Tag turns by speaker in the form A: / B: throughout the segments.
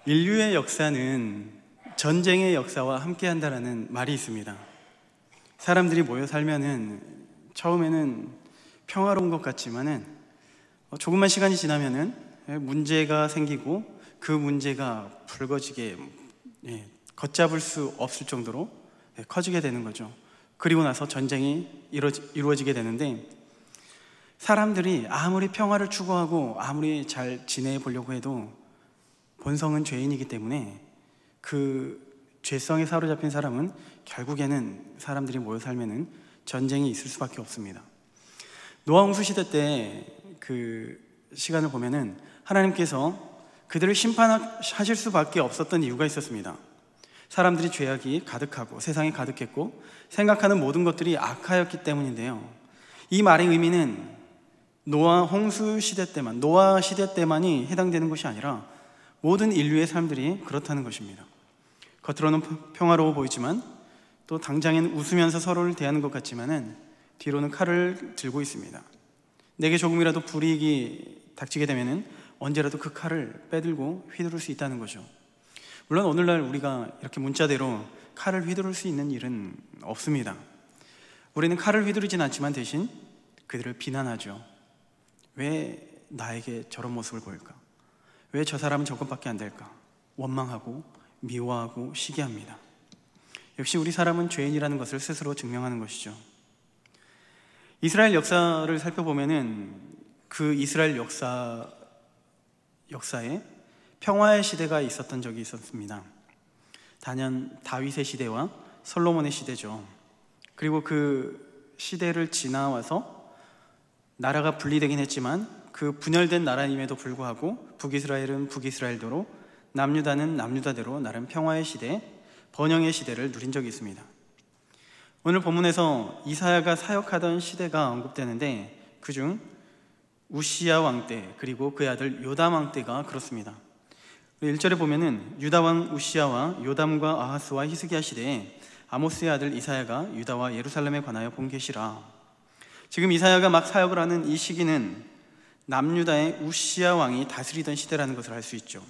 A: 인류의 역사는 전쟁의 역사와 함께한다라는 말이 있습니다. 사람들이 모여 살면은 처음에는 평화로운 것 같지만은 조금만 시간이 지나면은 문제가 생기고 그 문제가 불거지게 걷잡을 수 없을 정도로 커지게 되는 거죠. 그리고 나서 전쟁이 이루어지게 되는데, 사람들이 아무리 평화를 추구하고 아무리 잘 지내보려고 해도 본성은 죄인이기 때문에 그 죄성에 사로잡힌 사람은 결국에는 사람들이 모여 살면은 전쟁이 있을 수밖에 없습니다. 노아 홍수 시대 때 그 시간을 보면은 하나님께서 그들을 심판하실 수밖에 없었던 이유가 있었습니다. 사람들이 죄악이 가득하고 세상이 가득했고 생각하는 모든 것들이 악하였기 때문인데요, 이 말의 의미는 노아 홍수 시대 때만, 노아 시대 때만이 해당되는 것이 아니라 모든 인류의 삶들이 그렇다는 것입니다. 겉으로는 평화로워 보이지만 또 당장엔 웃으면서 서로를 대하는 것 같지만은 뒤로는 칼을 들고 있습니다. 내게 조금이라도 불이익이 닥치게 되면은 언제라도 그 칼을 빼들고 휘두를 수 있다는 거죠. 물론 오늘날 우리가 이렇게 문자대로 칼을 휘두를 수 있는 일은 없습니다. 우리는 칼을 휘두르진 않지만 대신 그들을 비난하죠. 왜 나에게 저런 모습을 보일까? 왜 저 사람은 저것밖에 안 될까? 원망하고 미워하고 시기합니다. 역시 우리 사람은 죄인이라는 것을 스스로 증명하는 것이죠. 이스라엘 역사를 살펴보면은 그 이스라엘 역사에 평화의 시대가 있었던 적이 있었습니다. 단연 다윗의 시대와 솔로몬의 시대죠. 그리고 그 시대를 지나와서 나라가 분리되긴 했지만 그 분열된 나라임에도 불구하고 북이스라엘은 북이스라엘대로, 남유다는 남유다대로 나름 평화의 시대, 번영의 시대를 누린 적이 있습니다. 오늘 본문에서 이사야가 사역하던 시대가 언급되는데 그중 우시야 왕 때 그리고 그의 아들 요담 왕 때가 그렇습니다. 1절에 보면은 유다 왕 우시야와 요담과 아하스와 히스기야 시대에 아모스의 아들 이사야가 유다와 예루살렘에 관하여 본 계시라. 지금 이사야가 막 사역을 하는 이 시기는 남유다의 우시야 왕이 다스리던 시대라는 것을 알 수 있죠.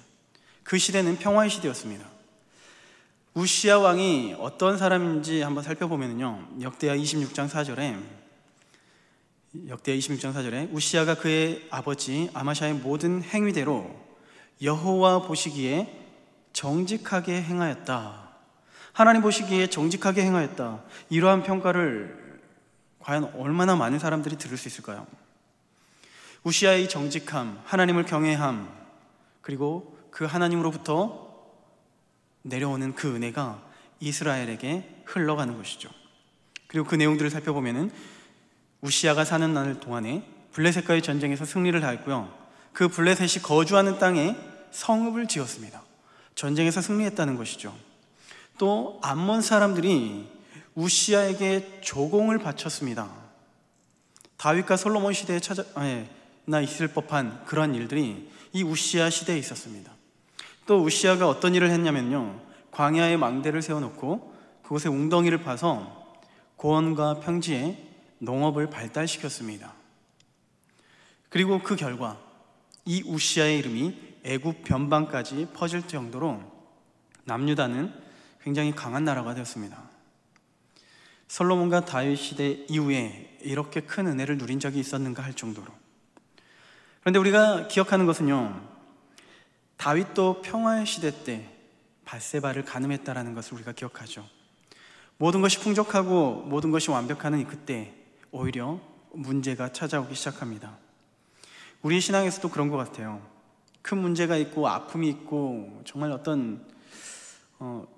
A: 그 시대는 평화의 시대였습니다. 우시야 왕이 어떤 사람인지 한번 살펴보면요, 역대하 26장 4절에 우시야가 그의 아버지 아마샤의 모든 행위대로 여호와 보시기에 정직하게 행하였다. 하나님 보시기에 정직하게 행하였다. 이러한 평가를 과연 얼마나 많은 사람들이 들을 수 있을까요? 우시야의 정직함, 하나님을 경외함, 그리고 그 하나님으로부터 내려오는 그 은혜가 이스라엘에게 흘러가는 것이죠. 그리고 그 내용들을 살펴보면은 우시야가 사는 날 동안에 블레셋과의 전쟁에서 승리를 하였고요, 그 블레셋이 거주하는 땅에 성읍을 지었습니다. 전쟁에서 승리했다는 것이죠. 또 암몬 사람들이 우시야에게 조공을 바쳤습니다. 다윗과 솔로몬 시대에 나 있을 법한 그런 일들이 이 우시야 시대에 있었습니다. 또 우시야가 어떤 일을 했냐면요, 광야에 망대를 세워놓고 그곳에 웅덩이를 파서 고원과 평지에 농업을 발달시켰습니다. 그리고 그 결과 이 우시야의 이름이 애굽 변방까지 퍼질 정도로 남유다는 굉장히 강한 나라가 되었습니다. 솔로몬과 다윗 시대 이후에 이렇게 큰 은혜를 누린 적이 있었는가 할 정도로. 그런데 우리가 기억하는 것은요, 다윗도 평화의 시대 때 밧세바를 간음했다라는 것을 우리가 기억하죠. 모든 것이 풍족하고 모든 것이 완벽한 그때 오히려 문제가 찾아오기 시작합니다. 우리 신앙에서도 그런 것 같아요. 큰 문제가 있고 아픔이 있고 정말 어떤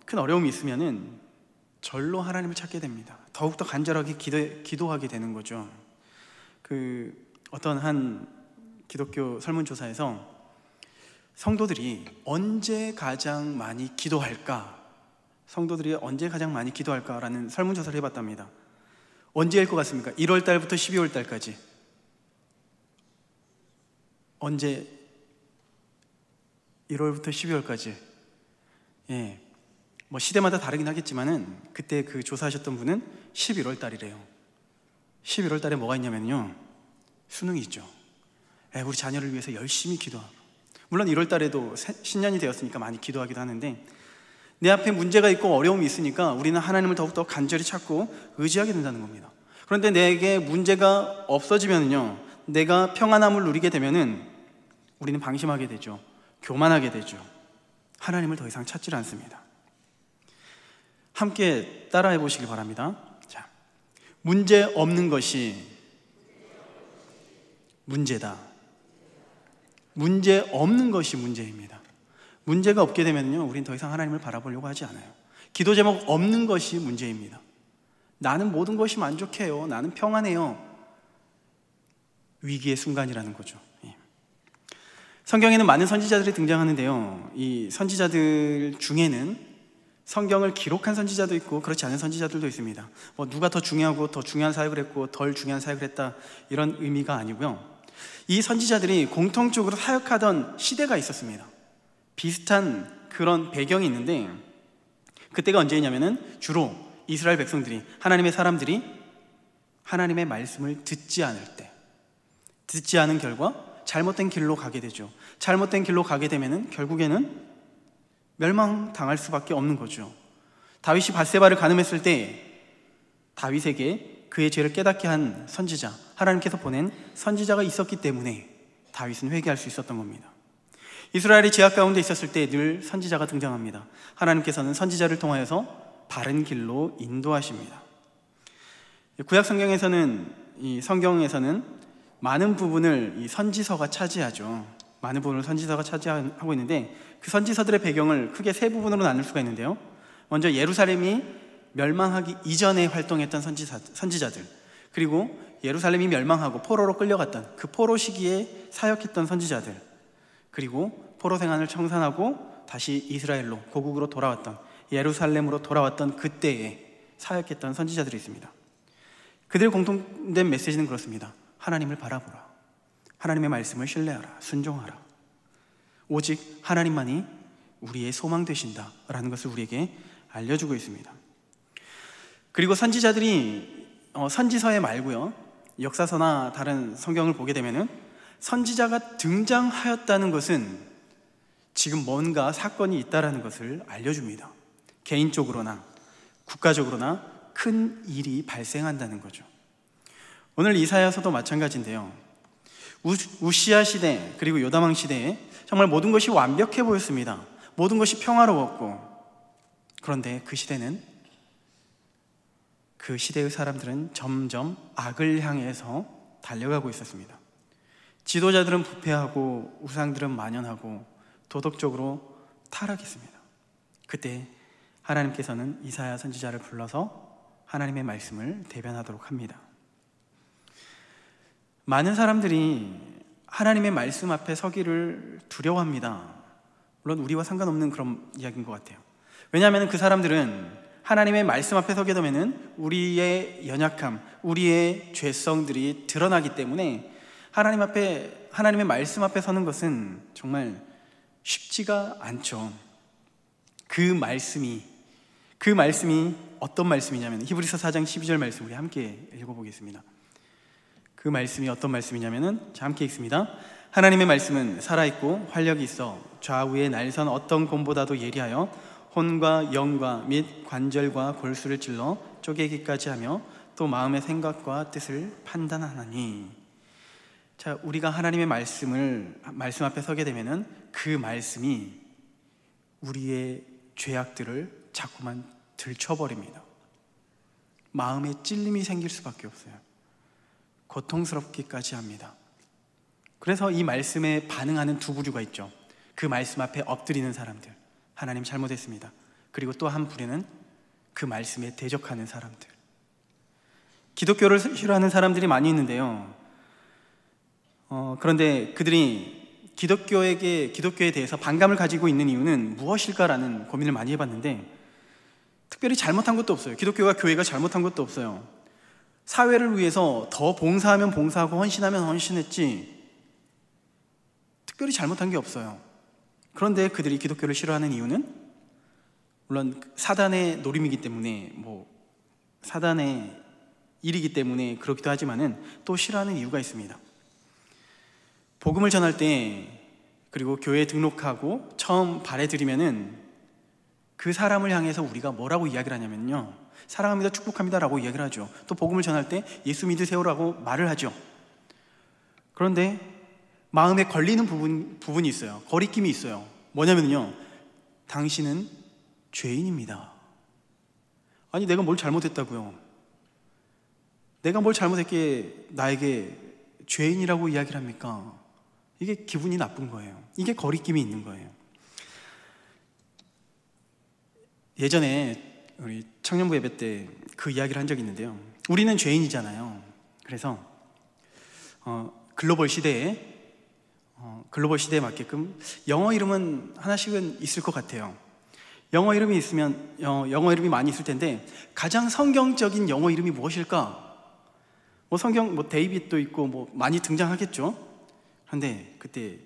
A: 큰 어려움이 있으면은 절로 하나님을 찾게 됩니다. 더욱더 간절하게 기도하게 되는 거죠. 어떤 한 기독교 설문조사에서 성도들이 언제 가장 많이 기도할까? 성도들이 언제 가장 많이 기도할까라는 설문조사를 해봤답니다. 언제일 것 같습니까? 1월 달부터 12월 달까지. 언제? 1월부터 12월까지. 뭐 시대마다 다르긴 하겠지만은 그때 그 조사하셨던 분은 11월 달이래요. 11월 달에 뭐가 있냐면요, 수능이 있죠. 우리 자녀를 위해서 열심히 기도하고 물론 1월 달에도 신년이 되었으니까 많이 기도하기도 하는데, 내 앞에 문제가 있고 어려움이 있으니까 우리는 하나님을 더욱더 간절히 찾고 의지하게 된다는 겁니다. 그런데 내게 문제가 없어지면요, 내가 평안함을 누리게 되면은 우리는 방심하게 되죠. 교만하게 되죠. 하나님을 더 이상 찾지 않습니다. 함께 따라해 보시기 바랍니다. 자, 문제 없는 것이 문제다. 문제 없는 것이 문제입니다. 문제가 없게 되면요, 우린 더 이상 하나님을 바라보려고 하지 않아요. 기도 제목 없는 것이 문제입니다. 나는 모든 것이 만족해요. 나는 평안해요. 위기의 순간이라는 거죠. 성경에는 많은 선지자들이 등장하는데요, 이 선지자들 중에는 성경을 기록한 선지자도 있고 그렇지 않은 선지자들도 있습니다. 누가 더 중요하고 더 중요한 사역을 했고 덜 중요한 사역을 했다, 이런 의미가 아니고요, 이 선지자들이 공통적으로 사역하던 시대가 있었습니다. 비슷한 그런 배경이 있는데, 그때가 언제냐면은 주로 이스라엘 백성들이, 하나님의 사람들이 하나님의 말씀을 듣지 않을 때, 듣지 않은 결과 잘못된 길로 가게 되죠. 잘못된 길로 가게 되면은 결국에는 멸망당할 수밖에 없는 거죠. 다윗이 밧세바를 간음했을 때 다윗에게 그의 죄를 깨닫게 한 선지자, 하나님께서 보낸 선지자가 있었기 때문에 다윗은 회개할 수 있었던 겁니다. 이스라엘이 죄악 가운데 있었을 때 늘 선지자가 등장합니다. 하나님께서는 선지자를 통하여서 바른 길로 인도하십니다. 구약 성경에서는, 이 성경에서는 많은 부분을 이 선지서가 차지하죠. 많은 부분을 선지서가 차지하고 있는데, 그 선지서들의 배경을 크게 세 부분으로 나눌 수가 있는데요, 먼저 예루살렘이 멸망하기 이전에 활동했던 선지자들, 그리고 예루살렘이 멸망하고 포로로 끌려갔던 그 포로 시기에 사역했던 선지자들, 그리고 포로 생활을 청산하고 다시 이스라엘로, 고국으로 돌아왔던, 예루살렘으로 돌아왔던 그때에 사역했던 선지자들이 있습니다. 그들의 공통된 메시지는 그렇습니다. 하나님을 바라보라. 하나님의 말씀을 신뢰하라. 순종하라. 오직 하나님만이 우리의 소망 되신다 라는 것을 우리에게 알려주고 있습니다. 그리고 선지자들이 선지서에 말고요, 역사서나 다른 성경을 보게 되면은 선지자가 등장하였다는 것은 지금 뭔가 사건이 있다는 것을 알려줍니다. 개인적으로나 국가적으로나 큰 일이 발생한다는 거죠. 오늘 이사야서도 마찬가지인데요, 우시야 시대 그리고 요다망 시대에 정말 모든 것이 완벽해 보였습니다. 모든 것이 평화로웠고, 그런데 그 시대는, 그 시대의 사람들은 점점 악을 향해서 달려가고 있었습니다. 지도자들은 부패하고 우상들은 만연하고 도덕적으로 타락했습니다. 그때 하나님께서는 이사야 선지자를 불러서 하나님의 말씀을 대변하도록 합니다. 많은 사람들이 하나님의 말씀 앞에 서기를 두려워합니다. 물론 우리와 상관없는 그런 이야기인 것 같아요. 왜냐하면 그 사람들은 하나님의 말씀 앞에 서게 되면 우리의 연약함, 우리의 죄성들이 드러나기 때문에 하나님의 말씀 앞에 서는 것은 정말 쉽지가 않죠. 그 말씀이 어떤 말씀이냐면, 히브리서 4장 12절 말씀 우리 함께 읽어보겠습니다. 그 말씀이 어떤 말씀이냐면은, 자, 함께 읽습니다. 하나님의 말씀은 살아있고 활력이 있어 좌우의 날선 어떤 곰보다도 예리하여 혼과 영과 및 관절과 골수를 찔러 쪼개기까지 하며 또 마음의 생각과 뜻을 판단하나니. 자, 우리가 하나님의 말씀 앞에 서게 되면은 그 말씀이 우리의 죄악들을 자꾸만 들춰버립니다. 마음에 찔림이 생길 수밖에 없어요. 고통스럽기까지 합니다. 그래서 이 말씀에 반응하는 두 부류가 있죠. 그 말씀 앞에 엎드리는 사람들, 하나님 잘못했습니다. 그리고 또 한 부류는 그 말씀에 대적하는 사람들. 기독교를 싫어하는 사람들이 많이 있는데요, 그런데 그들이 기독교에 대해서 반감을 가지고 있는 이유는 무엇일까라는 고민을 많이 해봤는데, 특별히 잘못한 것도 없어요. 교회가 잘못한 것도 없어요. 사회를 위해서 더 봉사하면 봉사하고 헌신하면 헌신했지 특별히 잘못한 게 없어요. 그런데 그들이 기독교를 싫어하는 이유는 물론 사단의 노림이기 때문에, 사단의 일이기 때문에 그렇기도 하지만은 또 싫어하는 이유가 있습니다. 복음을 전할 때 그리고 교회에 등록하고 처음 발해드리면은 그 사람을 향해서 우리가 뭐라고 이야기를 하냐면요, 사랑합니다, 축복합니다 라고 이야기를 하죠. 또 복음을 전할 때 예수 믿으세요라고 말을 하죠. 그런데 마음에 걸리는 부분이 있어요. 거리낌이 있어요. 뭐냐면요, 당신은 죄인입니다. 아니, 내가 뭘 잘못했다고요? 내가 뭘 잘못했기에 나에게 죄인이라고 이야기를 합니까? 이게 기분이 나쁜 거예요. 이게 거리낌이 있는 거예요. 예전에 우리 청년부 예배 때 그 이야기를 한 적이 있는데요, 우리는 죄인이잖아요. 그래서 글로벌 시대에 맞게끔 영어 이름은 하나씩은 있을 것 같아요. 영어 이름이 많이 있을 텐데 가장 성경적인 영어 이름이 무엇일까? 데이빗도 있고 많이 등장하겠죠. 그런데 그때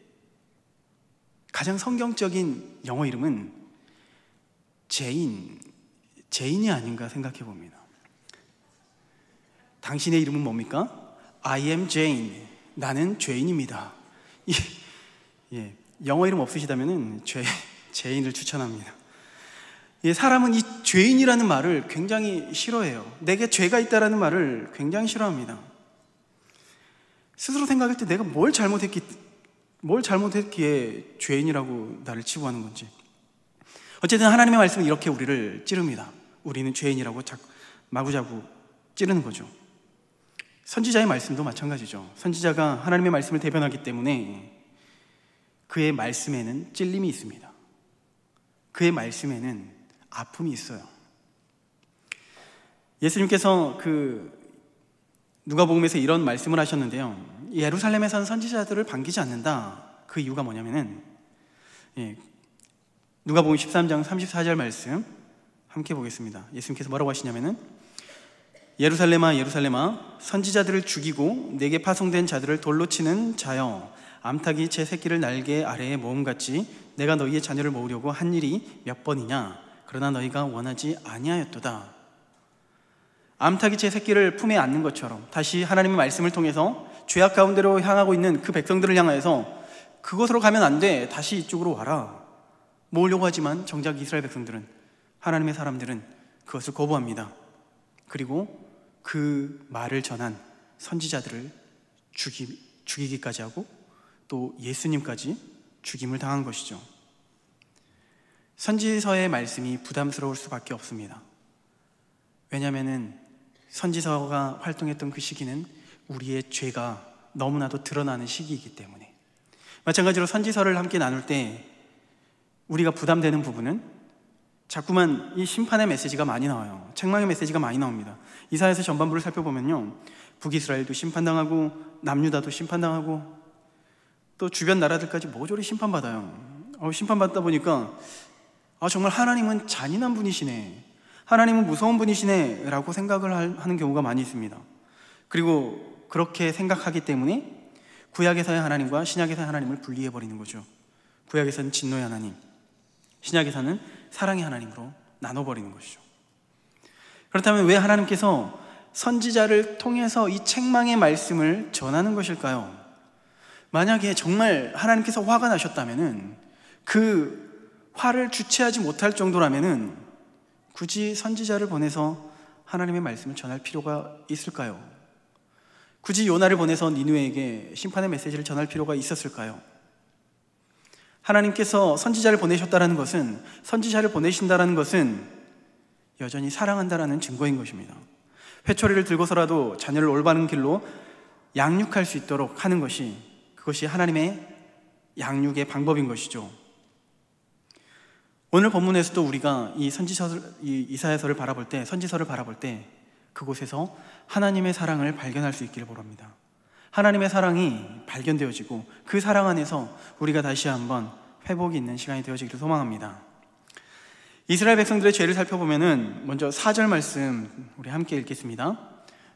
A: 가장 성경적인 영어 이름은 제인이 아닌가 생각해 봅니다. 당신의 이름은 뭡니까? I am Jane. 나는 죄인입니다. 영어 이름 없으시다면 제인을 추천합니다. 사람은 이 죄인이라는 말을 굉장히 싫어해요. 내게 죄가 있다라는 말을 굉장히 싫어합니다. 스스로 생각할 때 내가 뭘 잘못했기에 죄인이라고 나를 치부하는 건지. 어쨌든 하나님의 말씀은 이렇게 우리를 찌릅니다. 우리는 죄인이라고 마구자구 찌르는 거죠. 선지자의 말씀도 마찬가지죠. 선지자가 하나님의 말씀을 대변하기 때문에 그의 말씀에는 찔림이 있습니다. 그의 말씀에는 아픔이 있어요. 예수님께서 누가복음에서 이런 말씀을 하셨는데요, 예루살렘에서는 선지자들을 반기지 않는다. 그 이유가 뭐냐면은, 누가복음 13장 34절 말씀 함께 보겠습니다. 예수님께서 뭐라고 하시냐면은, 예루살렘아 예루살렘아 선지자들을 죽이고 내게 파송된 자들을 돌로 치는 자여, 암탉이 제 새끼를 날개 아래에 모음같이 내가 너희의 자녀를 모으려고 한 일이 몇 번이냐? 그러나 너희가 원하지 아니하였도다. 암탉이 제 새끼를 품에 안는 것처럼 다시 하나님의 말씀을 통해서 죄악 가운데로 향하고 있는 그 백성들을 향하여서 그곳으로 가면 안 돼, 다시 이쪽으로 와라, 모으려고 하지만 정작 이스라엘 백성들은, 하나님의 사람들은 그것을 거부합니다. 그리고 그 말을 전한 선지자들을 죽이기까지 하고 또 예수님까지 죽임을 당한 것이죠. 선지서의 말씀이 부담스러울 수밖에 없습니다. 왜냐하면 선지서가 활동했던 그 시기는 우리의 죄가 너무나도 드러나는 시기이기 때문에. 마찬가지로 선지서를 함께 나눌 때 우리가 부담되는 부분은 자꾸만 이 심판의 메시지가 많이 나와요. 책망의 메시지가 많이 나옵니다. 이사야서 전반부를 살펴보면요, 북이스라엘도 심판당하고 남유다도 심판당하고 또 주변 나라들까지 모조리 심판받아요. 심판받다 보니까 정말 하나님은 잔인한 분이시네, 하나님은 무서운 분이시네 라고 생각을 하는 경우가 많이 있습니다. 그리고 그렇게 생각하기 때문에 구약에서의 하나님과 신약에서의 하나님을 분리해버리는 거죠. 구약에서는 진노의 하나님, 신약에서는 사랑의 하나님으로 나눠버리는 것이죠. 그렇다면 왜 하나님께서 선지자를 통해서 이 책망의 말씀을 전하는 것일까요? 만약에 정말 하나님께서 화가 나셨다면, 그 화를 주체하지 못할 정도라면 굳이 선지자를 보내서 하나님의 말씀을 전할 필요가 있을까요? 굳이 요나를 보내서 니느웨에게 심판의 메시지를 전할 필요가 있었을까요? 하나님께서 선지자를 보내셨다는 것은, 선지자를 보내신다는 것은 여전히 사랑한다라는 증거인 것입니다. 회초리를 들고서라도 자녀를 올바른 길로 양육할 수 있도록 하는 것이, 그것이 하나님의 양육의 방법인 것이죠. 오늘 본문에서도 우리가 이 이사야서를 바라볼 때, 선지서를 바라볼 때 그곳에서 하나님의 사랑을 발견할 수 있기를 바랍니다. 하나님의 사랑이 발견되어지고 그 사랑 안에서 우리가 다시 한번 회복이 있는 시간이 되어지기를 소망합니다. 이스라엘 백성들의 죄를 살펴보면은 먼저 4절 말씀 우리 함께 읽겠습니다.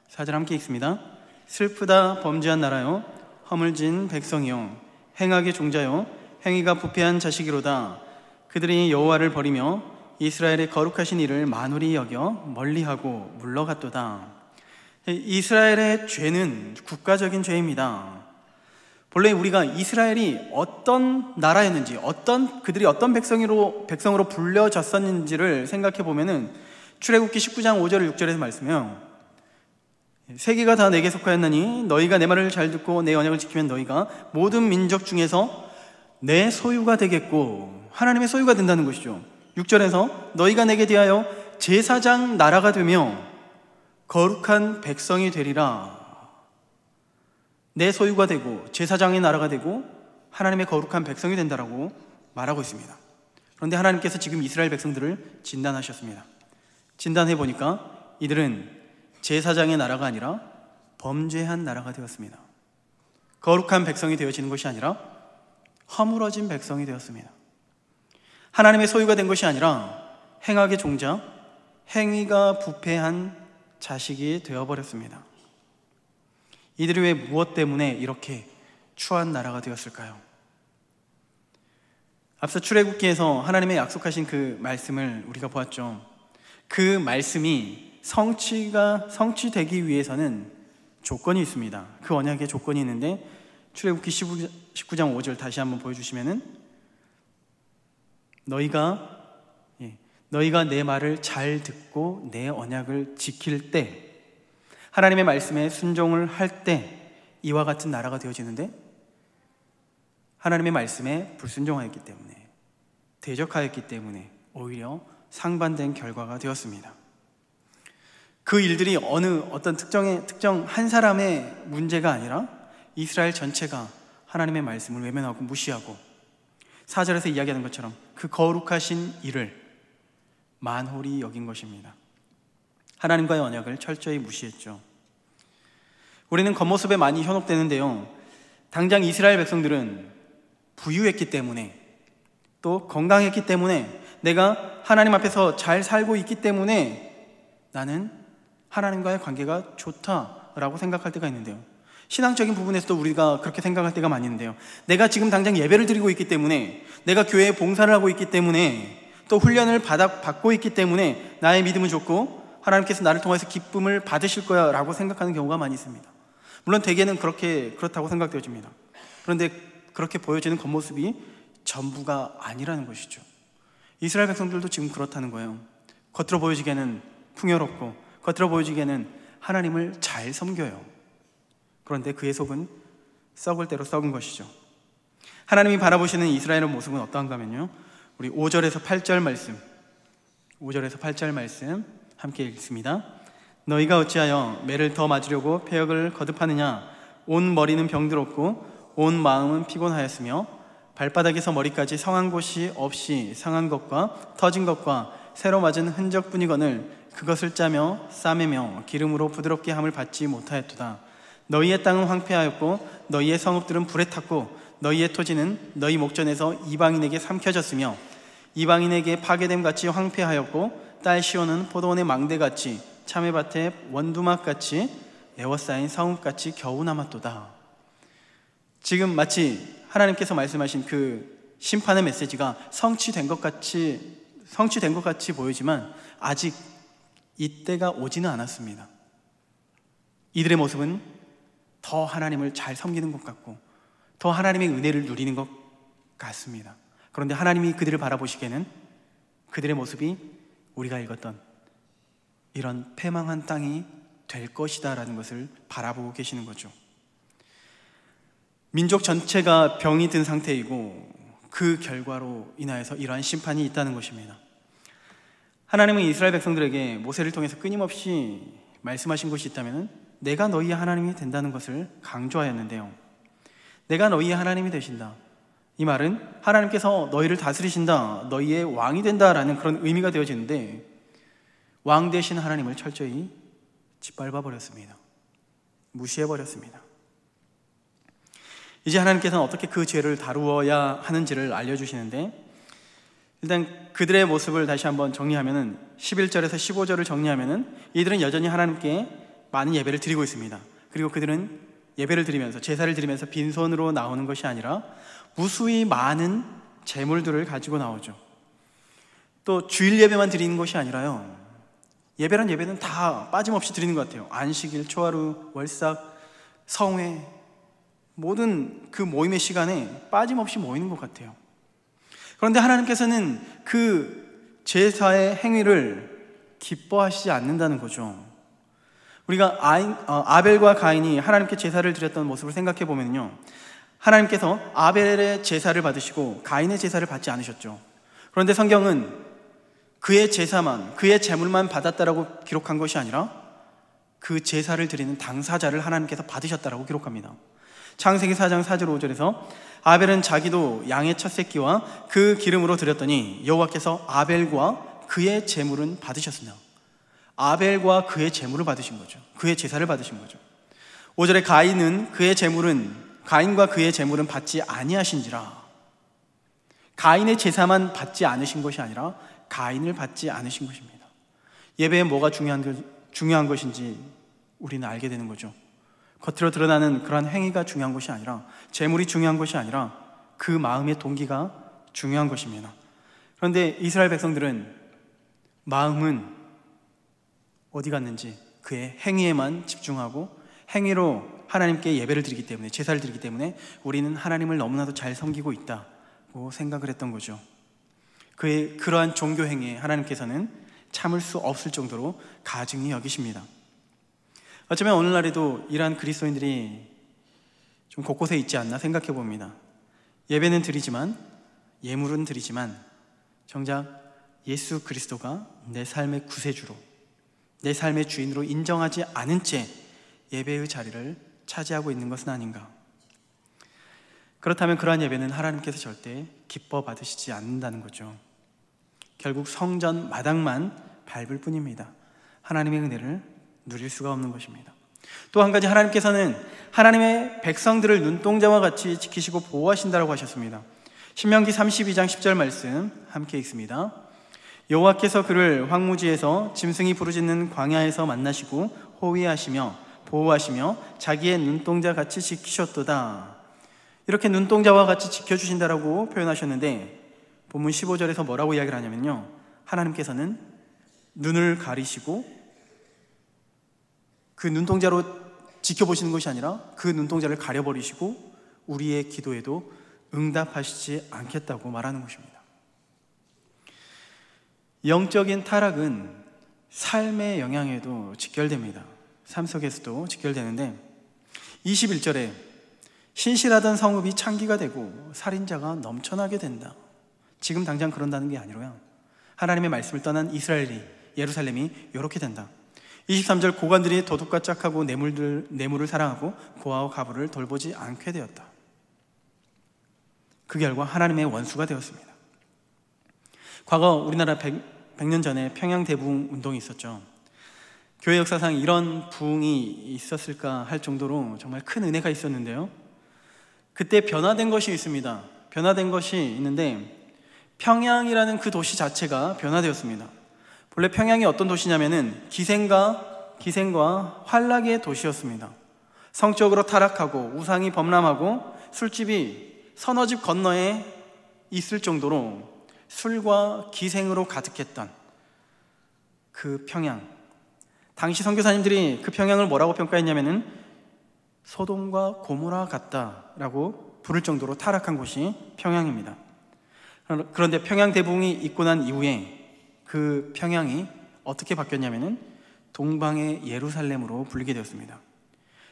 A: 4절 함께 읽습니다. 슬프다 범죄한 나라요, 허물진 백성이요, 행악의 종자요, 행위가 부패한 자식이로다. 그들이 여호와를 버리며 이스라엘의 거룩하신 이를 만홀히 여겨 멀리하고 물러갔도다. 이스라엘의 죄는 국가적인 죄입니다. 본래 우리가 이스라엘이 어떤 나라였는지, 그들이 어떤 백성으로 불려졌었는지를 생각해 보면은 출애굽기 19장 5절 6절에서 말씀해요. 세계가 다 내게 속하였나니 너희가 내 말을 잘 듣고 내 언약을 지키면 너희가 모든 민족 중에서 내 소유가 되겠고, 하나님의 소유가 된다는 것이죠. 6절에서 너희가 내게 대하여 제사장 나라가 되며 거룩한 백성이 되리라. 내 소유가 되고 제사장의 나라가 되고 하나님의 거룩한 백성이 된다라고 말하고 있습니다. 그런데 하나님께서 지금 이스라엘 백성들을 진단하셨습니다. 진단해 보니까 이들은 제사장의 나라가 아니라 범죄한 나라가 되었습니다. 거룩한 백성이 되어지는 것이 아니라 허물어진 백성이 되었습니다. 하나님의 소유가 된 것이 아니라 행악의 종자, 행위가 부패한 자식이 되어버렸습니다. 이들이 왜 무엇 때문에 이렇게 추한 나라가 되었을까요? 앞서 출애굽기에서 하나님의 약속하신 그 말씀을 우리가 보았죠. 그 말씀이 성취되기 위해서는 조건이 있습니다. 그 언약에 조건이 있는데 출애굽기 19장 5절 다시 한번 보여주시면은 너희가 내 말을 잘 듣고 내 언약을 지킬 때, 하나님의 말씀에 순종을 할 때 이와 같은 나라가 되어지는데, 하나님의 말씀에 불순종하였기 때문에, 대적하였기 때문에 오히려 상반된 결과가 되었습니다. 그 일들이 어떤 특정 한 사람의 문제가 아니라 이스라엘 전체가 하나님의 말씀을 외면하고 무시하고, 4절에서 이야기하는 것처럼 그 거룩하신 일을 만홀히 여긴 것입니다. 하나님과의 언약을 철저히 무시했죠. 우리는 겉모습에 많이 현혹되는데요, 당장 이스라엘 백성들은 부유했기 때문에, 또 건강했기 때문에, 내가 하나님 앞에서 잘 살고 있기 때문에 나는 하나님과의 관계가 좋다라고 생각할 때가 있는데요, 신앙적인 부분에서도 우리가 그렇게 생각할 때가 많이 있는데요, 내가 지금 당장 예배를 드리고 있기 때문에, 내가 교회에 봉사를 하고 있기 때문에, 또 훈련을 받고 있기 때문에 나의 믿음은 좋고 하나님께서 나를 통해서 기쁨을 받으실 거야 라고 생각하는 경우가 많이 있습니다. 물론 대개는 그렇다고 생각되어집니다. 그런데 그렇게 보여지는 겉모습이 전부가 아니라는 것이죠. 이스라엘 백성들도 지금 그렇다는 거예요. 겉으로 보여지기에는 풍요롭고 겉으로 보여지기에는 하나님을 잘 섬겨요. 그런데 그의 속은 썩을 대로 썩은 것이죠. 하나님이 바라보시는 이스라엘의 모습은 어떠한가 하면요, 우리 5절에서 8절 말씀 함께 읽습니다. 너희가 어찌하여 매를 더 맞으려고 패역을 거듭하느냐? 온 머리는 병들었고 온 마음은 피곤하였으며 발바닥에서 머리까지 상한 곳이 없이 상한 것과 터진 것과 새로 맞은 흔적뿐이거늘 그것을 짜며 싸매며 기름으로 부드럽게 함을 받지 못하였도다. 너희의 땅은 황폐하였고 너희의 성읍들은 불에 탔고 너희의 토지는 너희 목전에서 이방인에게 삼켜졌으며 이방인에게 파괴됨 같이 황폐하였고 딸 시온은 포도원의 망대같이 참외밭의 원두막같이 에워싸인 성읍같이 겨우 남았도다. 지금 마치 하나님께서 말씀하신 그 심판의 메시지가 성취된 것 같이 보이지만 아직 이때가 오지는 않았습니다. 이들의 모습은 더 하나님을 잘 섬기는 것 같고 더 하나님의 은혜를 누리는 것 같습니다. 그런데 하나님이 그들을 바라보시기에는 그들의 모습이 우리가 읽었던 이런 패망한 땅이 될 것이다 라는 것을 바라보고 계시는 거죠. 민족 전체가 병이 든 상태이고 그 결과로 인하여서 이러한 심판이 있다는 것입니다. 하나님은 이스라엘 백성들에게 모세를 통해서 끊임없이 말씀하신 것이 있다면 내가 너희의 하나님이 된다는 것을 강조하였는데요, 내가 너희의 하나님이 되신다, 이 말은 하나님께서 너희를 다스리신다, 너희의 왕이 된다라는 그런 의미가 되어지는데 왕 되신 하나님을 철저히 짓밟아 버렸습니다. 무시해 버렸습니다. 이제 하나님께서는 어떻게 그 죄를 다루어야 하는지를 알려주시는데, 일단 그들의 모습을 다시 한번 정리하면은 11절에서 15절을 정리하면은 이들은 여전히 하나님께 많은 예배를 드리고 있습니다. 그리고 그들은 예배를 드리면서 제사를 드리면서 빈손으로 나오는 것이 아니라 무수히 많은 제물들을 가지고 나오죠. 또 주일 예배만 드리는 것이 아니라요, 예배란 예배는 다 빠짐없이 드리는 것 같아요. 안식일, 초하루, 월삭, 성회, 모든 그 모임의 시간에 빠짐없이 모이는 것 같아요. 그런데 하나님께서는 그 제사의 행위를 기뻐하시지 않는다는 거죠. 우리가 아벨과 가인이 하나님께 제사를 드렸던 모습을 생각해 보면요, 하나님께서 아벨의 제사를 받으시고 가인의 제사를 받지 않으셨죠. 그런데 성경은 그의 제사만, 그의 제물만 받았다라고 기록한 것이 아니라 그 제사를 드리는 당사자를 하나님께서 받으셨다라고 기록합니다. 창세기 4장 4절 5절에서 아벨은 자기도 양의 첫 새끼와 그 기름으로 드렸더니 여호와께서 아벨과 그의 제물은 받으셨으나, 아벨과 그의 제물을 받으신 거죠. 그의 제사를 받으신 거죠. 5절에 가인과 그의 제물은 받지 아니하신지라. 가인의 제사만 받지 않으신 것이 아니라 가인을 받지 않으신 것입니다. 예배에 뭐가 중요한 것인지 우리는 알게 되는 거죠. 겉으로 드러나는 그러한 행위가 중요한 것이 아니라, 제물이 중요한 것이 아니라 그 마음의 동기가 중요한 것입니다. 그런데 이스라엘 백성들은 마음은 어디 갔는지 그의 행위에만 집중하고, 행위로 하나님께 예배를 드리기 때문에, 제사를 드리기 때문에 우리는 하나님을 너무나도 잘 섬기고 있다고 생각을 했던 거죠. 그의 그러한 종교 행위에 하나님께서는 참을 수 없을 정도로 가증히 여기십니다. 어쩌면 오늘날에도 이러한 그리스도인들이 좀 곳곳에 있지 않나 생각해 봅니다. 예배는 드리지만, 예물은 드리지만 정작 예수 그리스도가 내 삶의 구세주로, 내 삶의 주인으로 인정하지 않은 채 예배의 자리를 차지하고 있는 것은 아닌가. 그렇다면 그러한 예배는 하나님께서 절대 기뻐 받으시지 않는다는 거죠. 결국 성전 마당만 밟을 뿐입니다. 하나님의 은혜를 누릴 수가 없는 것입니다. 또 한 가지, 하나님께서는 하나님의 백성들을 눈동자와 같이 지키시고 보호하신다고 하셨습니다. 신명기 32장 10절 말씀 함께 읽습니다. 여호와께서 그를 황무지에서 짐승이 부르짖는 광야에서 만나시고 호위하시며 보호하시며 자기의 눈동자 같이 지키셨도다. 이렇게 눈동자와 같이 지켜주신다라고 표현하셨는데, 본문 15절에서 뭐라고 이야기를 하냐면요, 하나님께서는 눈을 가리시고 그 눈동자로 지켜보시는 것이 아니라 그 눈동자를 가려버리시고 우리의 기도에도 응답하시지 않겠다고 말하는 것입니다. 영적인 타락은 삶의 영향에도 직결됩니다. 삶 속에서도 직결되는데, 21절에 신실하던 성읍이 창기가 되고 살인자가 넘쳐나게 된다. 지금 당장 그런다는 게 아니라요, 하나님의 말씀을 떠난 예루살렘이 이렇게 된다. 23절, 고관들이 도둑과 짝하고 뇌물을 사랑하고 고아와 과부를 돌보지 않게 되었다. 그 결과 하나님의 원수가 되었습니다. 과거 우리나라 100년 전에 평양 대부흥 운동이 있었죠. 교회 역사상 이런 부흥이 있었을까 할 정도로 정말 큰 은혜가 있었는데요, 그때 변화된 것이 있습니다. 변화된 것이 있는데, 평양이라는 그 도시 자체가 변화되었습니다. 본래 평양이 어떤 도시냐면은 기생과 환락의 도시였습니다. 성적으로 타락하고 우상이 범람하고 술집이 서너 집 건너에 있을 정도로 술과 기생으로 가득했던 그 평양. 당시 선교사님들이 그 평양을 뭐라고 평가했냐면은 소돔과 고모라 같다라고 부를 정도로 타락한 곳이 평양입니다. 그런데 평양 대부흥이 있고 난 이후에 그 평양이 어떻게 바뀌었냐면은 동방의 예루살렘으로 불리게 되었습니다.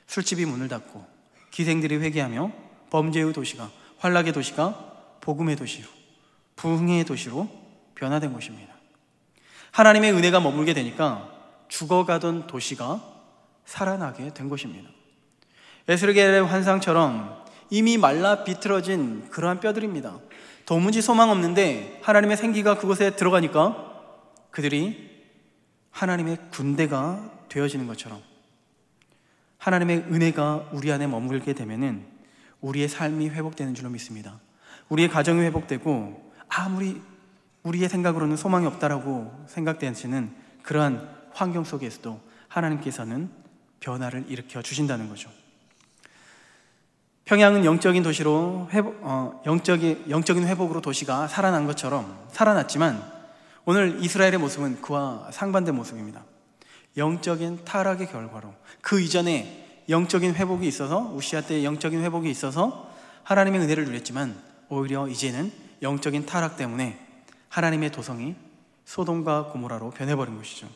A: 술집이 문을 닫고 기생들이 회개하며 범죄의 도시가, 환락의 도시가 복음의 도시로, 부흥의 도시로 변화된 것입니다. 하나님의 은혜가 머물게 되니까 죽어가던 도시가 살아나게 된 것입니다. 에스겔의 환상처럼 이미 말라 비틀어진 그러한 뼈들입니다. 도무지 소망 없는데 하나님의 생기가 그곳에 들어가니까 그들이 하나님의 군대가 되어지는 것처럼, 하나님의 은혜가 우리 안에 머물게 되면은 우리의 삶이 회복되는 줄로 믿습니다. 우리의 가정이 회복되고, 아무리 우리의 생각으로는 소망이 없다라고 생각되는 그러한 환경 속에서도 하나님께서는 변화를 일으켜 주신다는 거죠. 평양은 영적인 도시로 영적인 회복으로 도시가 살아난 것처럼 살아났지만, 오늘 이스라엘의 모습은 그와 상반된 모습입니다. 영적인 타락의 결과로 그 이전에 영적인 회복이 있어서, 우시아 때의 영적인 회복이 있어서 하나님의 은혜를 누렸지만 오히려 이제는 영적인 타락 때문에 하나님의 도성이 소돔과 고모라로 변해버린 것이죠.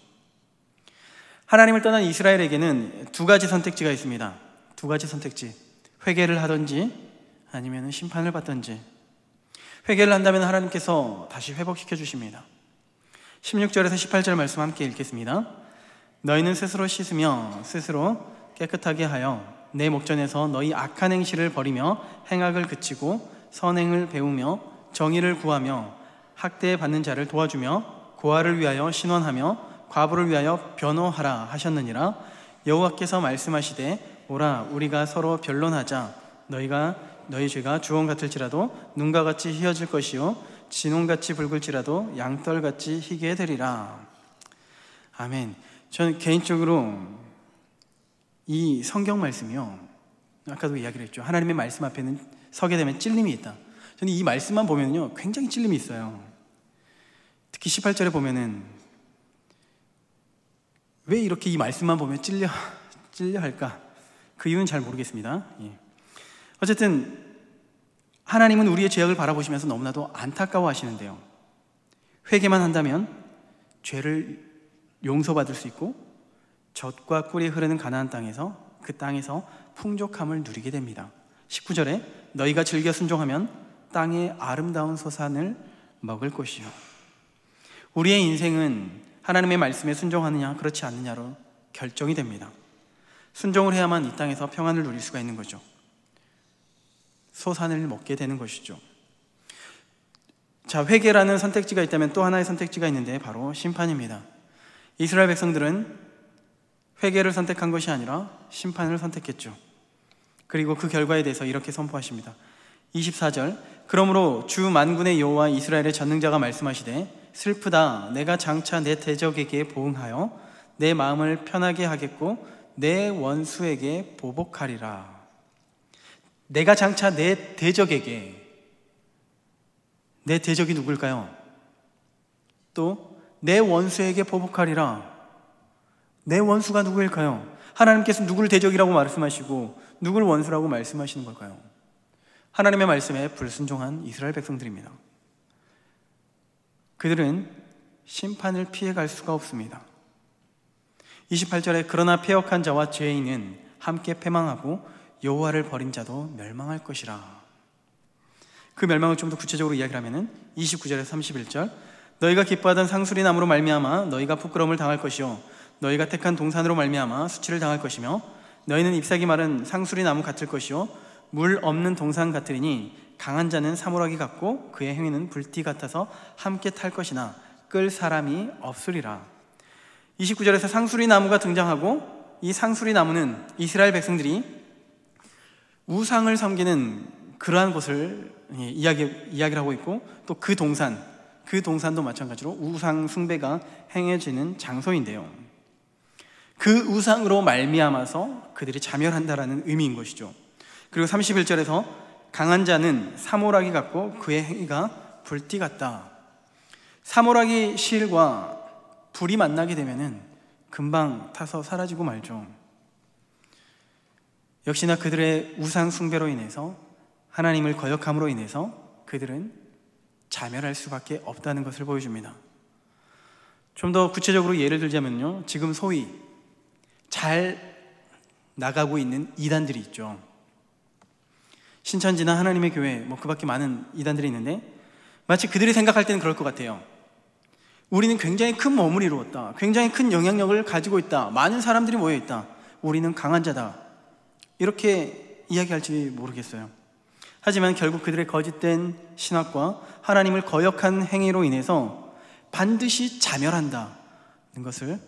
A: 하나님을 떠난 이스라엘에게는 두 가지 선택지가 있습니다. 두 가지 선택지. 회개를 하든지 아니면 심판을 받든지. 회개를 한다면 하나님께서 다시 회복시켜 주십니다. 16절에서 18절 말씀 함께 읽겠습니다. 너희는 스스로 씻으며 스스로 깨끗하게 하여 내 목전에서 너희 악한 행실을 버리며 행악을 그치고 선행을 배우며 정의를 구하며 학대받는 자를 도와주며 고아를 위하여 신원하며 과부를 위하여 변호하라 하셨느니라. 여호와께서 말씀하시되 오라 우리가 서로 변론하자. 너희 죄가 주홍 같을지라도 눈과 같이 희어질 것이요 진홍같이 붉을지라도 양털같이 희게 되리라. 아멘. 저는 개인적으로 이 성경 말씀이요, 아까도 이야기를 했죠. 하나님의 말씀 앞에는 서게 되면 찔림이 있다. 저는 이 말씀만 보면요 굉장히 찔림이 있어요. 특히 18절에 보면은 왜 이렇게 이 말씀만 보면 찔려 할까? 그 이유는 잘 모르겠습니다. 어쨌든 하나님은 우리의 죄악을 바라보시면서 너무나도 안타까워 하시는데요, 회개만 한다면 죄를 용서받을 수 있고 젖과 꿀이 흐르는 가나안 땅에서, 그 땅에서 풍족함을 누리게 됩니다. 19절에 너희가 즐겨 순종하면 땅의 아름다운 소산을 먹을 것이요. 우리의 인생은 하나님의 말씀에 순종하느냐 그렇지 않느냐로 결정이 됩니다. 순종을 해야만 이 땅에서 평안을 누릴 수가 있는 거죠. 소산을 먹게 되는 것이죠. 자, 회개라는 선택지가 있다면 또 하나의 선택지가 있는데 바로 심판입니다. 이스라엘 백성들은 회개를 선택한 것이 아니라 심판을 선택했죠. 그리고 그 결과에 대해서 이렇게 선포하십니다. 24절 그러므로 주 만군의 여호와 이스라엘의 전능자가 말씀하시되 슬프다 내가 장차 내 대적에게 보응하여 내 마음을 편하게 하겠고 내 원수에게 보복하리라. 내가 장차 내 대적에게, 내 대적이 누굴까요? 또 내 원수에게 보복하리라. 내 원수가 누구일까요? 하나님께서 누구를 대적이라고 말씀하시고 누구를 원수라고 말씀하시는 걸까요? 하나님의 말씀에 불순종한 이스라엘 백성들입니다. 그들은 심판을 피해갈 수가 없습니다. 28절에 그러나 패역한 자와 죄인은 함께 패망하고 여호와를 버린 자도 멸망할 것이라. 그 멸망을 좀 더 구체적으로 이야기를 하면 29절에서 31절 너희가 기뻐하던 상수리 나무로 말미암아 너희가 부끄러움을 당할 것이요 너희가 택한 동산으로 말미암아 수치를 당할 것이며 너희는 잎사귀 마른 상수리 나무 같을 것이요 물 없는 동산 같으리니 강한 자는 사물하기 같고 그의 행위는 불띠 같아서 함께 탈 것이나 끌 사람이 없으리라. 29절에서 상수리 나무가 등장하고 이 상수리 나무는 이스라엘 백성들이 우상을 섬기는 그러한 곳을 이야기를 하고 있고 또 그 동산도 마찬가지로 우상 숭배가 행해지는 장소인데요, 그 우상으로 말미암아서 그들이 자멸한다라는 의미인 것이죠. 그리고 31절에서 강한 자는 사모라기 같고 그의 행위가 불띠 같다. 사모라기 실과 불이 만나게 되면은 금방 타서 사라지고 말죠. 역시나 그들의 우상 숭배로 인해서, 하나님을 거역함으로 인해서 그들은 자멸할 수밖에 없다는 것을 보여줍니다. 좀 더 구체적으로 예를 들자면요, 지금 소위 잘 나가고 있는 이단들이 있죠. 신천지나 하나님의 교회, 그 밖에 많은 이단들이 있는데 마치 그들이 생각할 때는 그럴 것 같아요. 우리는 굉장히 큰 몸을 이루었다, 굉장히 큰 영향력을 가지고 있다, 많은 사람들이 모여있다, 우리는 강한 자다, 이렇게 이야기할지 모르겠어요. 하지만 결국 그들의 거짓된 신학과 하나님을 거역한 행위로 인해서 반드시 자멸한다는 것을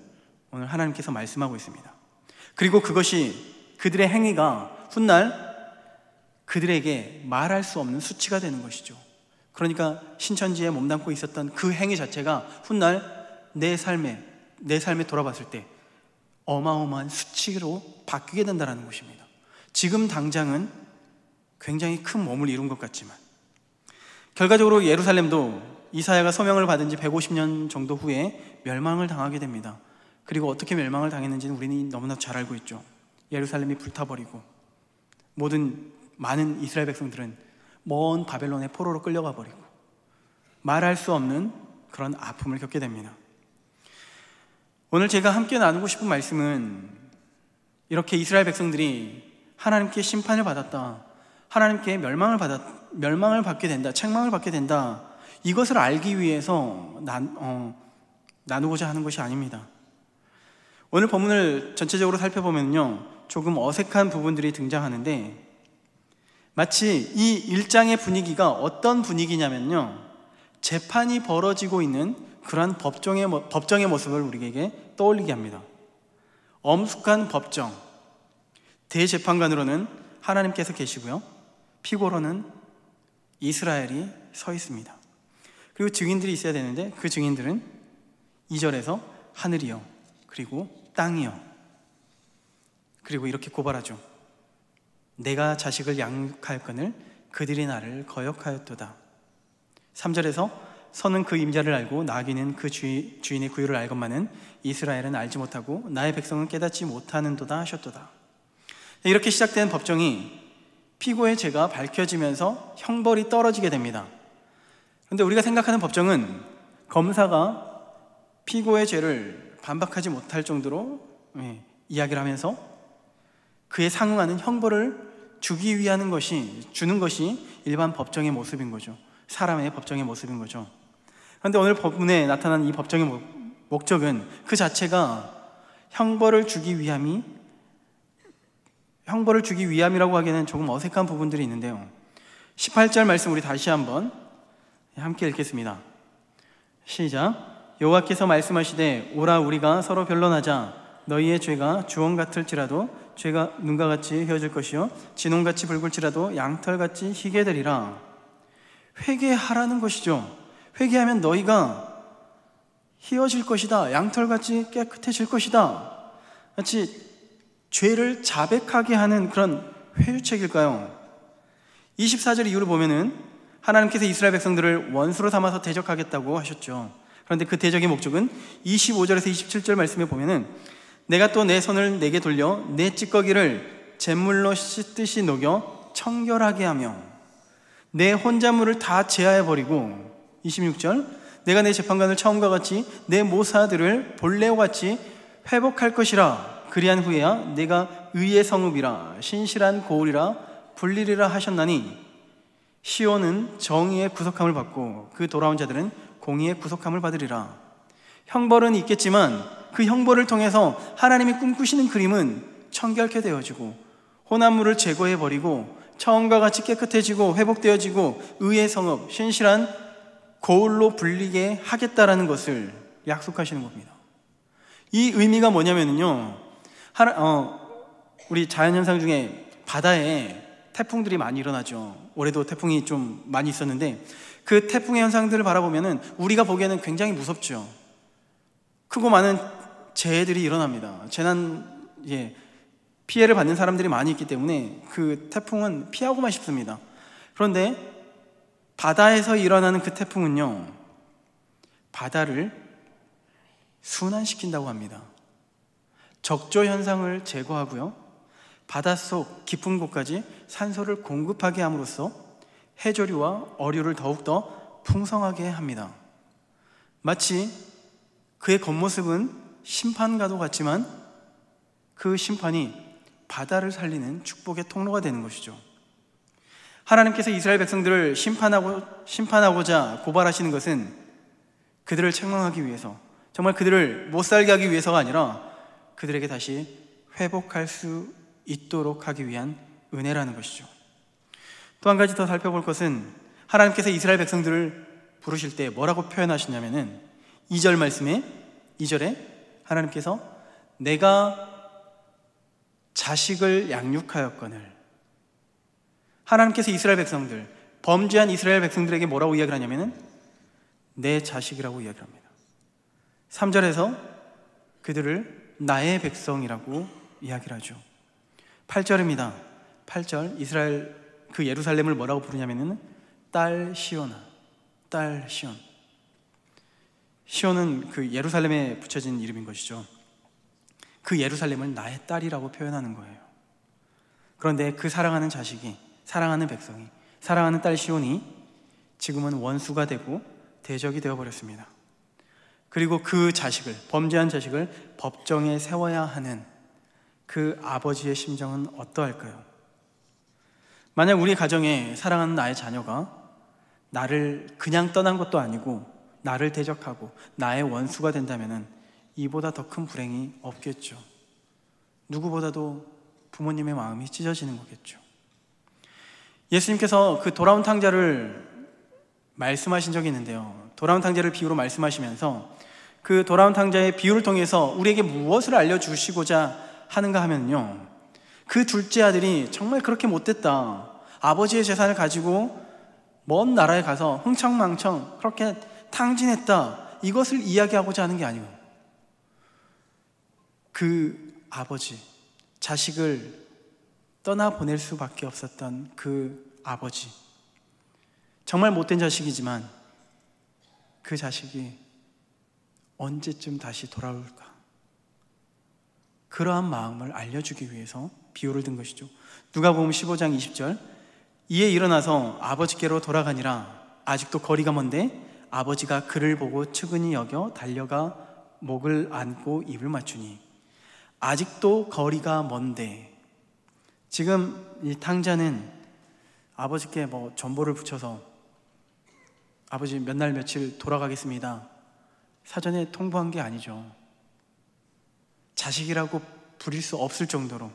A: 오늘 하나님께서 말씀하고 있습니다. 그리고 그것이, 그들의 행위가 훗날 그들에게 말할 수 없는 수치가 되는 것이죠. 그러니까 신천지에 몸담고 있었던 그 행위 자체가 훗날 내 삶에 돌아봤을 때 어마어마한 수치로 바뀌게 된다는 것입니다. 지금 당장은 굉장히 큰 몸을 이룬 것 같지만 결과적으로 예루살렘도 이사야가 소명을 받은 지 150년 정도 후에 멸망을 당하게 됩니다. 그리고 어떻게 멸망을 당했는지는 우리는 너무나 잘 알고 있죠. 예루살렘이 불타버리고 많은 이스라엘 백성들은 먼 바벨론의 포로로 끌려가 버리고 말할 수 없는 그런 아픔을 겪게 됩니다. 오늘 제가 함께 나누고 싶은 말씀은 이렇게 이스라엘 백성들이 하나님께 심판을 받았다, 하나님께 멸망을 받게 된다, 책망을 받게 된다, 이것을 알기 위해서 나누고자 하는 것이 아닙니다. 오늘 본문을 전체적으로 살펴보면요, 조금 어색한 부분들이 등장하는데 마치 이 1장의 분위기가 어떤 분위기냐면요, 재판이 벌어지고 있는 그러한 법정의 모습을 우리에게 떠올리게 합니다. 엄숙한 법정, 대재판관으로는 하나님께서 계시고요, 피고로는 이스라엘이 서 있습니다. 그리고 증인들이 있어야 되는데 그 증인들은 2절에서 하늘이요, 그리고 땅이요, 그리고 이렇게 고발하죠. 내가 자식을 양육하였거늘 그들이 나를 거역하였도다. 3절에서 선은 그 임자를 알고 나귀는 그 주인의 구유를 알건만은 이스라엘은 알지 못하고 나의 백성은 깨닫지 못하는도다 하셨도다. 이렇게 시작된 법정이 피고의 죄가 밝혀지면서 형벌이 떨어지게 됩니다. 그런데 우리가 생각하는 법정은 검사가 피고의 죄를 반박하지 못할 정도로 이야기를 하면서 그에 상응하는 형벌을 주는 것이 일반 법정의 모습인 거죠. 사람의 법정의 모습인 거죠. 그런데 오늘 본문에 나타난 이 법정의 목적은 그 자체가 형벌을 주기 위함이라고 하기에는 조금 어색한 부분들이 있는데요. 18절 말씀 우리 다시 한번 함께 읽겠습니다. 시작. 여호와께서 말씀하시되 오라 우리가 서로 변론하자. 너희의 죄가 주홍 같을지라도 죄가 눈과 같이 헤어질 것이요 진홍같이 붉을지라도 양털같이 희게 되리라. 회개하라는 것이죠. 회개하면 너희가 희어질 것이다, 양털같이 깨끗해질 것이다. 마치 죄를 자백하게 하는 그런 회유책일까요? 24절 이후를 보면은 하나님께서 이스라엘 백성들을 원수로 삼아서 대적하겠다고 하셨죠. 그런데 그 대적의 목적은 25절에서 27절 말씀에 보면은 내가 또 내 손을 내게 돌려 내 찌꺼기를 잿물로 씻듯이 녹여 청결하게 하며 내 혼자물을 다 제하여버리고 26절 내가 내 재판관을 처음과 같이 내 모사들을 본래와 같이 회복할 것이라. 그리한 후에야 내가 의의 성읍이라 신실한 고을이라 불리리라 하셨나니 시온은 정의의 구속함을 받고 그 돌아온 자들은 공의의 구속함을 받으리라. 형벌은 있겠지만 그 형벌을 통해서 하나님이 꿈꾸시는 그림은 청결케 되어지고 혼합물을 제거해버리고 처음과 같이 깨끗해지고 회복되어지고 의의 성읍, 신실한 고을로 불리게 하겠다라는 것을 약속하시는 겁니다. 이 의미가 뭐냐면요, 우리 자연현상 중에 바다에 태풍들이 많이 일어나죠. 올해도 태풍이 좀 많이 있었는데 그 태풍의 현상들을 바라보면 우리가 보기에는 굉장히 무섭죠. 크고 많은 재해들이 일어납니다. 피해를 받는 사람들이 많이 있기 때문에 그 태풍은 피하고만 싶습니다. 그런데 바다에서 일어나는 그 태풍은요, 바다를 순환시킨다고 합니다. 적조 현상을 제거하고요, 바닷속 깊은 곳까지 산소를 공급하게 함으로써 해조류와 어류를 더욱더 풍성하게 합니다. 마치 그의 겉모습은 심판과도 같지만 그 심판이 바다를 살리는 축복의 통로가 되는 것이죠. 하나님께서 이스라엘 백성들을 심판하고자 고발하시는 것은 그들을 책망하기 위해서, 정말 그들을 못 살게 하기 위해서가 아니라 그들에게 다시 회복할 수 있도록 하기 위한 은혜라는 것이죠. 또 한 가지 더 살펴볼 것은 하나님께서 이스라엘 백성들을 부르실 때 뭐라고 표현하시냐면은 2절 말씀에 2절에 하나님께서 내가 자식을 양육하였거늘, 하나님께서 이스라엘 백성들, 범죄한 이스라엘 백성들에게 뭐라고 이야기를 하냐면은 내 자식이라고 이야기를 합니다. 3절에서 그들을 나의 백성이라고 이야기를 하죠. 8절입니다. 8절 이스라엘 그 예루살렘을 뭐라고 부르냐면은 딸 시온아, 딸 시온. 시온은 그 예루살렘에 붙여진 이름인 것이죠. 그 그 예루살렘을 나의 딸이라고 표현하는 거예요. 그런데 그 사랑하는 자식이, 사랑하는 백성이, 사랑하는 딸 시온이 지금은 원수가 되고 대적이 되어버렸습니다. 그리고 그 자식을, 범죄한 자식을 법정에 세워야 하는 그 아버지의 심정은 어떠할까요? 만약 우리 가정에 사랑하는 나의 자녀가 나를 그냥 떠난 것도 아니고 나를 대적하고 나의 원수가 된다면 이보다 더 큰 불행이 없겠죠. 누구보다도 부모님의 마음이 찢어지는 거겠죠. 예수님께서 그 돌아온 탕자를 말씀하신 적이 있는데요, 돌아온 탕자를 비유로 말씀하시면서 그 돌아온 탕자의 비유를 통해서 우리에게 무엇을 알려주시고자 하는가 하면요, 그 둘째 아들이 정말 그렇게 못됐다, 아버지의 재산을 가지고 먼 나라에 가서 흥청망청 그렇게 탕진했다, 이것을 이야기하고자 하는 게 아니고, 그 아버지, 자식을 떠나보낼 수밖에 없었던 그 아버지, 정말 못된 자식이지만 그 자식이 언제쯤 다시 돌아올까, 그러한 마음을 알려주기 위해서 비유를 든 것이죠. 누가복음 15장 20절, 이에 일어나서 아버지께로 돌아가니라. 아직도 거리가 먼데 아버지가 그를 보고 측은히 여겨 달려가 목을 안고 입을 맞추니. 아직도 거리가 먼데, 지금 이 탕자는 아버지께 전보를 붙여서 아버지 몇 날 며칠 돌아가겠습니다 사전에 통보한 게 아니죠. 자식이라고 부릴 수 없을 정도로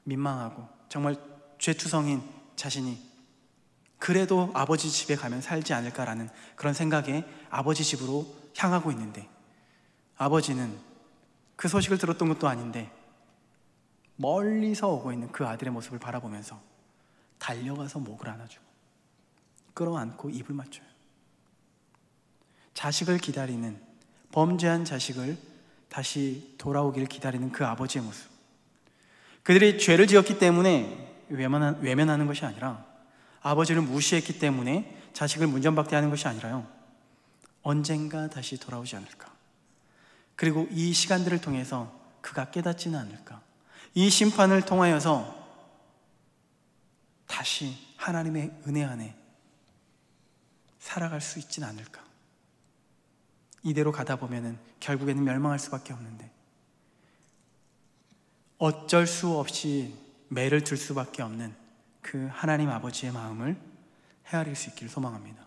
A: 민망하고 정말 죄투성인 자신이 그래도 아버지 집에 가면 살지 않을까라는 그런 생각에 아버지 집으로 향하고 있는데, 아버지는 그 소식을 들었던 것도 아닌데 멀리서 오고 있는 그 아들의 모습을 바라보면서 달려가서 목을 안아주고 끌어안고 입을 맞춰요. 자식을 기다리는, 범죄한 자식을 다시 돌아오기를 기다리는 그 아버지의 모습, 그들이 죄를 지었기 때문에 외면하는 것이 아니라, 아버지를 무시했기 때문에 자식을 문전박대하는 것이 아니라요, 언젠가 다시 돌아오지 않을까, 그리고 이 시간들을 통해서 그가 깨닫지는 않을까, 이 심판을 통하여서 다시 하나님의 은혜 안에 살아갈 수 있지는 않을까. 이대로 가다 보면은 결국에는 멸망할 수밖에 없는데 어쩔 수 없이 매를 들 수밖에 없는 그 하나님 아버지의 마음을 헤아릴 수 있기를 소망합니다.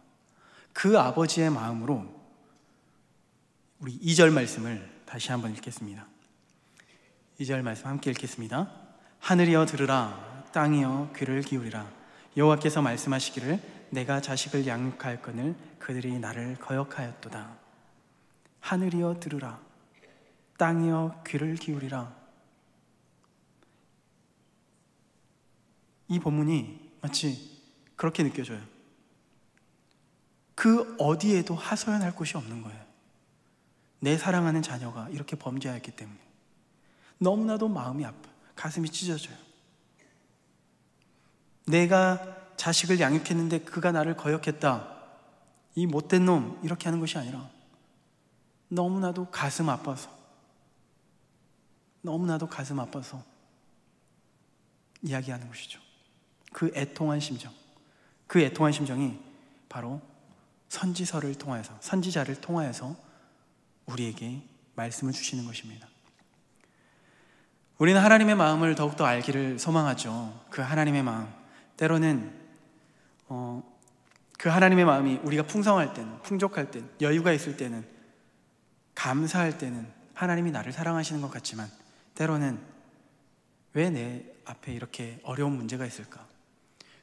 A: 그 아버지의 마음으로 우리 2절 말씀을 다시 한번 읽겠습니다. 2절 말씀 함께 읽겠습니다. 하늘이여 들으라, 땅이여 귀를 기울이라. 여호와께서 말씀하시기를 내가 자식을 양육하였거늘 그들이 나를 거역하였도다. 하늘이여 들으라, 땅이여 귀를 기울이라. 이 본문이 마치 그렇게 느껴져요. 그 어디에도 하소연할 곳이 없는 거예요. 내 사랑하는 자녀가 이렇게 범죄하였기 때문에 너무나도 마음이 아파, 가슴이 찢어져요. 내가 자식을 양육했는데 그가 나를 거역했다, 이 못된 놈, 이렇게 하는 것이 아니라 너무나도 가슴 아파서, 너무나도 가슴 아파서 이야기하는 것이죠. 그 애통한 심정, 그 애통한 심정이 바로 선지서를 통하여서, 선지자를 통하여서 우리에게 말씀을 주시는 것입니다. 우리는 하나님의 마음을 더욱더 알기를 소망하죠. 그 하나님의 마음, 때로는 그 하나님의 마음이 우리가 풍성할 때는, 풍족할 때는, 여유가 있을 때는, 감사할 때는 하나님이 나를 사랑하시는 것 같지만, 때로는 왜 내 앞에 이렇게 어려운 문제가 있을까?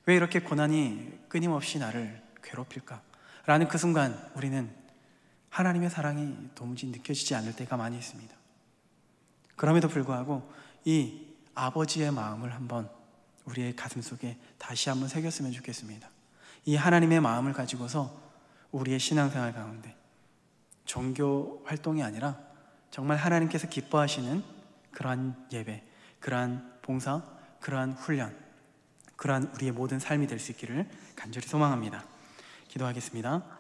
A: 왜 이렇게 고난이 끊임없이 나를 괴롭힐까? 라는 그 순간 우리는 하나님의 사랑이 도무지 느껴지지 않을 때가 많이 있습니다. 그럼에도 불구하고 이 아버지의 마음을 한번 우리의 가슴 속에 다시 한번 새겼으면 좋겠습니다. 이 하나님의 마음을 가지고서 우리의 신앙생활 가운데 종교 활동이 아니라 정말 하나님께서 기뻐하시는 그러한 예배, 그러한 봉사, 그러한 훈련, 그러한 우리의 모든 삶이 될 수 있기를 간절히 소망합니다. 기도하겠습니다.